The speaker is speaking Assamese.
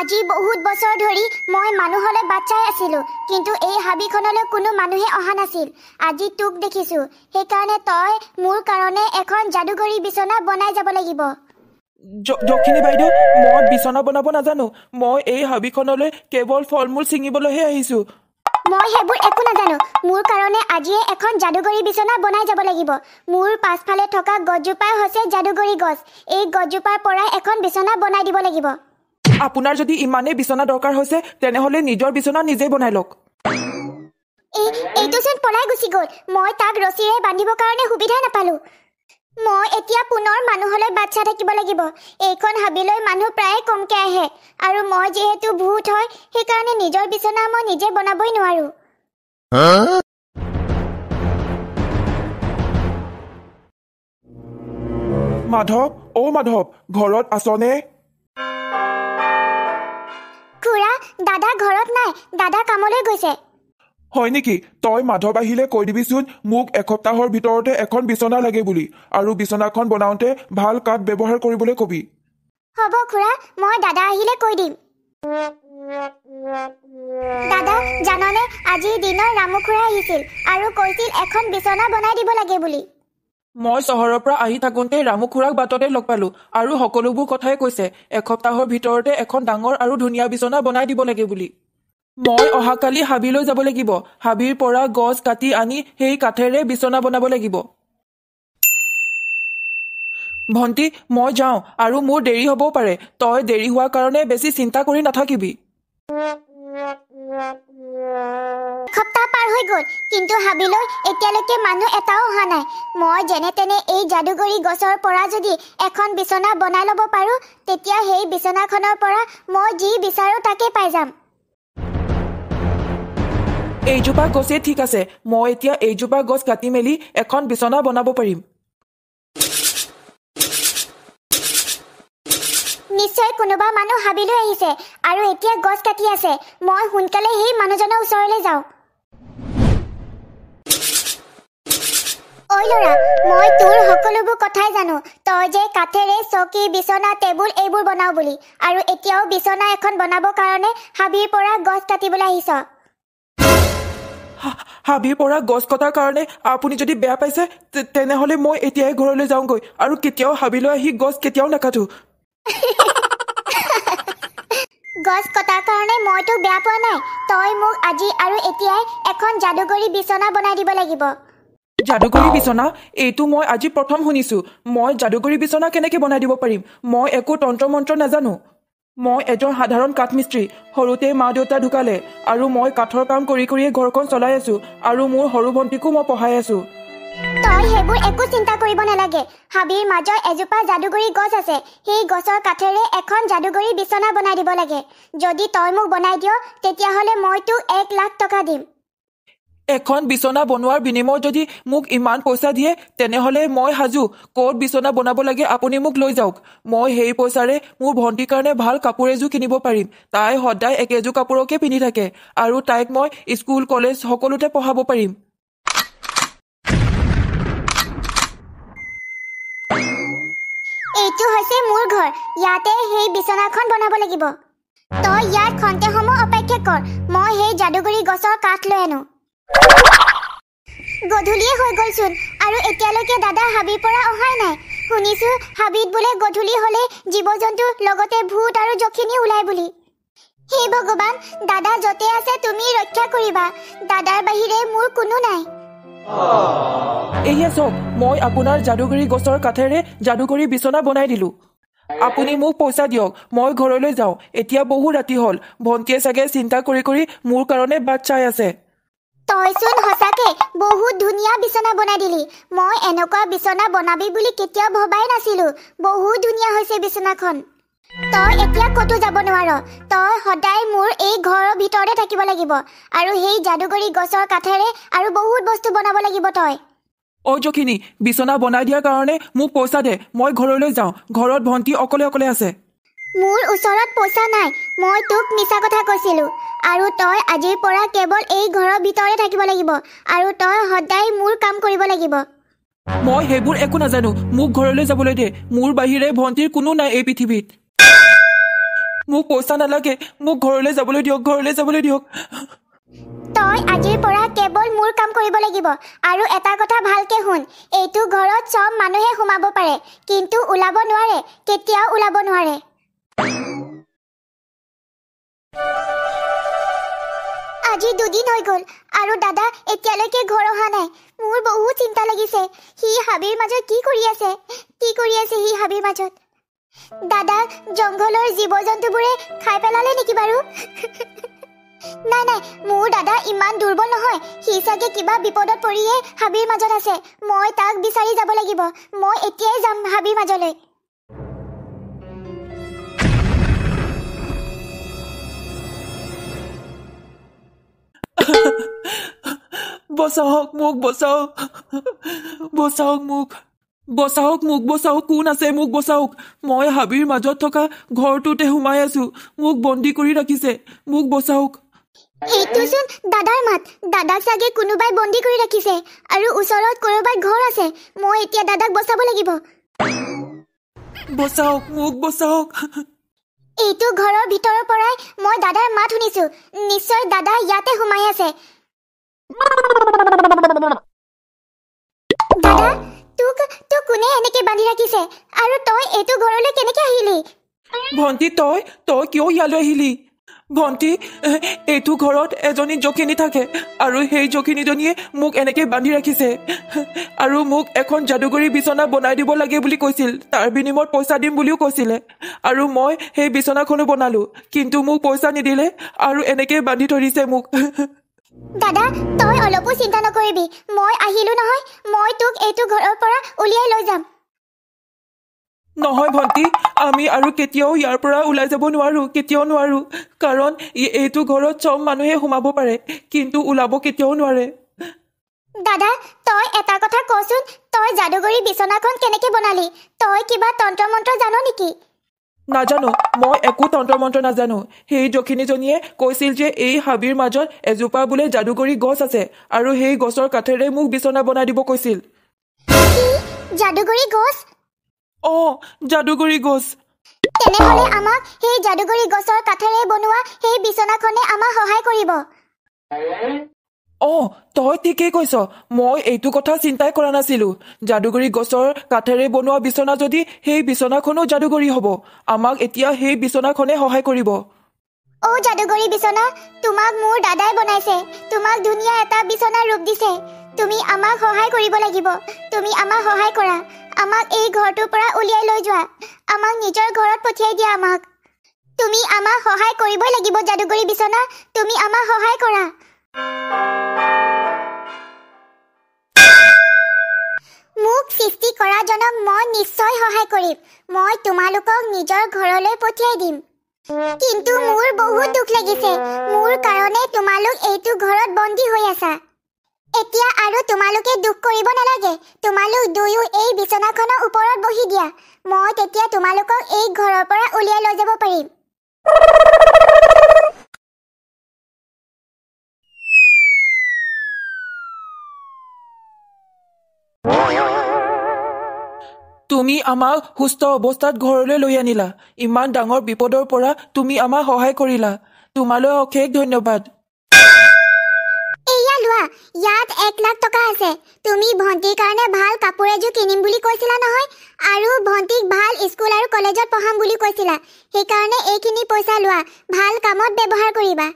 আজি বহুত বছৰ ধৰি মই মানুহলৈ বাচ্চাই আছিলো, কিন্তু এই হাবিখনলৈ কোনো মানুহে অহা নাছিল। আজি তোক দেখিছো, সেইকাৰণে তই মোৰ কাৰণে এখন যাদুগৰী বিছনা বনাই যাব লাগিব। যক্ষিণী বাইদেউ, মই বিছনা বনাব নাজানো। মই এই হাবিখনলৈ কেৱল ফল মূল ছিঙিবলৈহে আহিছো। মই সেইবোৰ একো নাজানো। মোৰ কাৰণে আজিয়ে এখন যাদুগৰী বিছনা বনাই যাব লাগিব। মোৰ পাছফালে থকা গছজোপা হৈছে যাদুগৰী গছ। এই গছজোপাৰ পৰা এখন বিছনা বনাই দিব লাগিব। আপোনাৰ যদি ইমানেই বিছনা দৰকাৰ হৈছে, তেনেহ'লে নিজৰ বিছনা নিজেই বনাই লওক। এইটোচোন পলাই গুচি গ'ল। মই তাক ৰছীৰে বান্ধিবৰ কাৰণে সুবিধা নাপালো। মই এতিয়া পুনৰ মানুহলৈ বাচ্চা থাকিব লাগিব। এইখন হাবিলৈ মানুহ প্ৰায়ে কমকৈ আহে, আৰু মই যিহেতু ভূত হয়, সেইকাৰণে নিজৰ বিছনা মই নিজে বনাবই নোৱাৰো। মাধৱ, অ' মাধৱ, ঘৰত আছনে? খুৰা, দাদা ঘৰত নাই। দাদা কামলৈ গৈছে। হয় নেকি? তই মাধৱ আহিলে কৈ দিবিচোন, মোক এসপ্তাহৰ ভিতৰতে এখন বিছনা লাগে বুলি, আৰু বিছনাখন বনাওঁতে ভাল কাঠ ব্যৱহাৰ কৰিবলৈ কবি। হ'ব খুৰা, মই দাদা আহিলে কৈ দিম। দাদা, জাননে আজিৰ দিনত ৰামু খুৰা আহিছিল আৰু কৈছিল এখন বিছনা বনাই দিব লাগে বুলি। মই চহৰৰ পৰা আহি থাকোঁতে ৰামু খুৰাক বাটতে লগ পালো, আৰু সকলোবোৰ কথাই কৈছে এসপ্তাহৰ ভিতৰতে এখন ডাঙৰ আৰু ধুনীয়া বিছনা বনাই দিব লাগে বুলি। মই অহাকালি হাবিলৈ যাব লাগিব। হাবিৰ পৰা গছ কাটি আনি সেই কাঠেৰে বিছনা বনাব লাগিব। ভণ্টি, মই যাওঁ, আৰু মোৰ দেৰি হ'বও পাৰে। তই দেৰি হোৱাৰ কাৰণে বেছি চিন্তা কৰি নাথাকিবি। এসপ্তাহ পাৰ হৈ গ'ল, কিন্তু হাবিলৈ এতিয়ালৈকে মানুহ এটাও অহা নাই। মই যেনে তেনে এই যাদুগৰী গছৰ পৰা যদি এখন বিছনা বনাই ল'ব পাৰোঁ, তেতিয়া সেই বিছনাখনৰ পৰা মই যি বিচাৰোঁ তাকে পাই যাম। এইজোপা গছেই ঠিক আছে। মই এতিয়া এইজোপা গছ কাটি মেলি এখন বিছনা বনাব পাৰিম। নিশ্চয় কোনোবা মানুহ হাবিলৈ আহিছে আৰু এতিয়া গছ কাটি আছে। মই সোনকালে সেই মানুহজনৰ ওচৰলৈ যাওঁ। ঐ ল'ৰা, মই তোৰ সকলোবোৰ কথাই জানো। তই যে কাঠেৰে চকী, বিছনা, টেবুল এইবোৰ বনাও বুলি, আৰু এতিয়াও বিছনা এখন বনাবৰ কাৰণে হাবিৰ পৰা গছ কাটিবলৈ আহিছ। হাবিৰ পৰা গছ কটাৰ কাৰণে আপুনি যদি বেয়া পাইছে, তেনেহ'লে মই এতিয়াই ঘৰলৈ যাওঁগৈ, আৰু কেতিয়াও হাবিলৈ আহি গছ কেতিয়াও নাকাটো। গছ কটাৰ কাৰণে মই তোক বেয়া পোৱা নাই। তই মোক আজি আৰু এতিয়াই এখন যাদুগৰী বিছনা বনাই দিব লাগিব। যাদুগৰী বিছনা? এইটো মই আজি প্ৰথম শুনিছো। মই যাদুগৰী বিছনা কেনেকে বনাই দিব পাৰিম? মই একো তন্ত্ৰ মন্ত্ৰ নাজানো। মই এজন সাধাৰণ কাঠমিস্ত্ৰী। সৰুতে মা দেউতা ঢুকালে, আৰু মই কাঠৰ কাম কৰি কৰিয়ে ঘৰখন চলাই আছো, আৰু মোৰ সৰু ভণ্টিকো মই পঢ়াই আছো। তই সেইবোৰ একো চিন্তা কৰিব নালাগে। হাবিৰ মাজৰ এজোপা যাদুগৰী গছ আছে। সেই গছৰ কাঠেৰে এখন যাদুগৰী বিছনা বনাই দিব লাগে। যদি তই মোক বনাই দিয়, তেতিয়াহ'লে মই তোক 1 লাখ টকা দিম। এখন বিছনা বনোৱাৰ বিনিময়ত যদি মোক ইমান পইচা দিয়ে, তেনেহ'লে মই সাজু। ক'ত বিছনা বনাব লাগে আপুনি মোক লৈ যাওক। মই সেই পইচাৰে মোৰ ভণ্টিৰ কাৰণে ভাল কাপোৰ এযোৰ কিনিব পাৰিম। তাই সদায় একেযোৰ কাপোৰকে পিন্ধি থাকে, আৰু তাইক মই স্কুল, কলেজ সকলোতে পঢ়াব পাৰিম। এইটো হৈছে মোৰ ঘৰ। ইয়াতে সেই বিছনাখন বনাব লাগিব। তই ইয়াত খন্তেক সময় অপেক্ষা কৰ। মই সেই যাদুগৰী গছৰ কাঠ লৈ আনো। গধূলিয়ে হৈ গ'লচোন, আৰু এতিয়ালৈকে দাদা হাবিৰ পৰা অহাই নাই। শুনিছো হাবিত বোলে গধূলি হ'লে জীৱ জন্তু লগতে ভূত আৰু যক্ষিণী ওলাই বুলি। হে ভগৱান, দাদা য'তে আছে তুমি ৰক্ষা কৰিবা। দাদাৰ বাহিৰে মোৰ কোনো নাই। এয়া চাওক, মই আপোনাৰ যাদুগৰী গছৰ কাঠেৰে যাদুগৰী বিছনা বনাই দিলো। আপুনি মোক পইচা দিয়ক, মই ঘৰলৈ যাওঁ। এতিয়া বহু ৰাতি হ'ল। ভণ্টিয়ে চাগে চিন্তা কৰি কৰি মোৰ কাৰণে বাট চাই আছে। তইচোন সঁচাকে বহুত ধুনীয়া বিছনা বনাই দিলি। মই এনেকুৱা বিছনা বনাবি বুলি কেতিয়াও ভবাই নাছিলো। বহুত ধুনীয়া হৈছে বিছনাখন। তই এতিয়া ক'তো যাব নোৱাৰ। তই সদায় মোৰ এই ঘৰৰ ভিতৰতে থাকিব লাগিব, আৰু সেই যাদুগৰী গছৰ কাঠেৰে আৰু বহুত বস্তু বনাব লাগিব তই। অ' যক্ষিণী, বিছনা বনাই দিয়াৰ কাৰণে মোক পইচা দে। মই ঘৰলৈ যাওঁ। ঘৰত ভণ্টি অকলে অকলে আছে। মোৰ ওচৰত পইচা নাই। মই তোক মিছা কথা কৈছিলো। আৰু তই আজিৰ পৰা কেৱল এই ঘৰৰ ভিতৰতে থাকিব লাগিব, আৰু তই সদায় মোৰ কাম কৰিব লাগিব। মই সেইবোৰ একো নাজানো। মোক ঘৰলৈ যাবলৈ দে। মোৰ বাহিৰে ভণ্টিৰ কোনো নাই এই পৃথিৱীত। মোক পইচা নালাগে, মোক ঘৰলৈ যাবলৈ দিয়ক, ঘৰলৈ যাবলৈ দিয়ক। তই আজিৰ পৰা কেৱল মোৰ কাম কৰিব লাগিব। আৰু এটা কথা ভালকে শুন, এইটো ঘৰত চব মানুহে সোমাব পাৰে, কিন্তু ওলাব নোৱাৰে, কেতিয়াও ওলাব নোৱাৰে। আজি 2 দিন হৈ গ'ল আৰু দাদা এতিয়ালৈকে ঘৰ অহা নাই। মোৰ বহুত চিন্তা লাগিছে। সি হাবিৰ মাজত কি কৰি আছে সি হাবিৰ মাজত? দাদা জংঘলৰ জীৱ জন্তুবোৰে খাই পেলালে নেকি বাৰু? নাই, মোৰ দাদা ইমান দুৰ্বল নহয়। সি চাগে কিবা বিপদত পৰিয়ে হাবিৰ মাজত আছে। মই তাক বিচাৰি যাব লাগিব। মই এতিয়াই যাম হাবিৰ মাজলৈ। বচাওক মোক, বচাওক, বচাওক মোক, বচাওক মোক, বচাওক, কোন আছে? মোক বচাওক। মই হাবিৰ মাজত থকা ঘৰটোতে সোমাই আছো। মোক বন্দী কৰি ৰাখিছে, মোক বচাওক। এইটোচোন দাদাৰ মাত। দাদাক চাগে কোনোবাই বন্দী কৰি ৰাখিছে আৰু ওচৰত ক'ৰবাত ঘৰ আছে। মই এতিয়া দাদাক বচাব লাগিব। বচাওক মোক, বচাওক। এইটো ঘৰৰ ভিতৰৰ পৰাই মই দাদাৰ মাত শুনিছো। নিশ্চয় দাদা ইয়াতে সোমাই আছে। দাদা তোক কোনে এনেকে বান্ধি ৰাখিছে আৰু তই এইটো ঘৰলৈ কেনেকে আহিলি? ভণ্টি, তই কিয় ইয়ালৈ আহিলি? ভণ্টি, এইটো ঘৰত এজনী জখিনী থাকে আৰু সেই জখিনীজনীয়ে মোক এনেকে বান্ধি ৰাখিছে আৰু মোক এখন যাদুকৰী বিচনা বনাই দিব লাগে বুলি কৈছিল। তাৰ বিনিময়ত পইচা দিম বুলিও কৈছিলে আৰু মই সেই বিচনাখনো বনালো, কিন্তু মোক পইচা নিদিলে আৰু এনেকে বান্ধি থৈ দিছে মোক। দাদা তই অলপো চিন্তা নকৰিবি। মই আহিলো নহয়, মই তোক এইটো ঘৰৰ পৰা উলিয়াই লৈ যাম। নহয় ভণ্টি, আমি আৰু কেতিয়াও ইয়াৰ পৰা ওলাই যাব নোৱাৰো, কেতিয়াও নোৱাৰো। কাৰণ এইটো ঘৰত চব মানুহে সোমাব পাৰে, কিন্তু ওলাব কেতিয়াও নোৱাৰে। দাদা তই এটা কথা কচোন, তই যাদুকৰী বিচনাখন কেনেকে বনালি? তই কিবা তন্ত্ৰ মন্ত্ৰ জানো নেকি? নাজানো, মই একো তন্ত্ৰ মন্ত্ৰ নাজানো। সেই জখিনীজনীয়ে কৈছিল যে এই হাবিৰ মাজত এজোপা বোলে যাদুকৰী গছ আছে আৰু সেই গছৰ কাঠেৰে মোক বিচনা বনাই দিব কৈছিল। যাদুকৰী গছ? যাদুকৰী গছ। তেনেহলে আমাক সেই যাদুকৰী গছৰ কাঠেৰে বনোৱা সেই বিচনাখনে আমাক সহায় কৰিব। তই ঠিকেই কৈছ। মই এইটো কথা চিন্তাই কৰা নাছিলো। যাদুকৰী গছৰ কাঠেৰে বনোৱা বিচনা যদি সেই বিচনাখনো যাদুকৰী হ'ব, আমাক এতিয়া সেই বিচনাখনে সহায় কৰিব। যাদুকৰী বিচনা, তোমাক মোৰ দাদাই বনাইছে। তোমাক ধুনীয়া এটা বিচনাৰ ৰূপ দিছে। তুমি আমাক সহায় কৰিব লাগিব। তুমি আমাক সহায় কৰা। আমাক এই ঘৰটোৰ পৰা উলিয়াই লৈ যোৱা। আমাক নিজৰ ঘৰত পঠিয়াই দিয়া আমাক। তুমি আমাক সহায় কৰিবই লাগিব যাদুকৰী বিচনা। তুমি আমাক সহায় কৰা। মোক সৃষ্টি কৰাজনক মই নিশ্চয় সহায় কৰিম। মই তোমালোকক নিজৰ ঘৰলৈ পঠিয়াই দিম। কিন্তু মোৰ বহুত দুখ লাগিছে। মোৰ কাৰণে তোমালোক এইটো ঘৰত বন্দী হৈ আছা। এতিয়া আৰু তোমালোকে দুখ কৰিব নালাগে। তোমালোক দুয়ো এই বিচনাখনৰ ওপৰত বহি দিয়া। মই তেতিয়া তোমালোকক এই ঘৰৰ পৰা উলিয়াই লৈ যাব পাৰিম। তুমি আমাক সুস্থ অৱস্থাত ঘৰলৈ লৈ আনিলা। ইমান ডাঙৰ বিপদৰ পৰা তুমি আমাক সহায় কৰিলা। তোমালৈ অশেষ ধন্যবাদ। এয়া লোৱা, ইয়াত 1 লাখ টকা আছে। তুমি ভণ্টিৰ কাৰণে ভাল কাপোৰ এযোৰ কিনিম বুলি কৈছিলা নহয়, আৰু ভণ্টিক ভাল স্কুল আৰু কলেজত পঢ়াম বুলি কৈছিলা। সেইকাৰণে এইখিনি পইচা লোৱা, ভাল কামত ব্যৱহাৰ কৰিবা।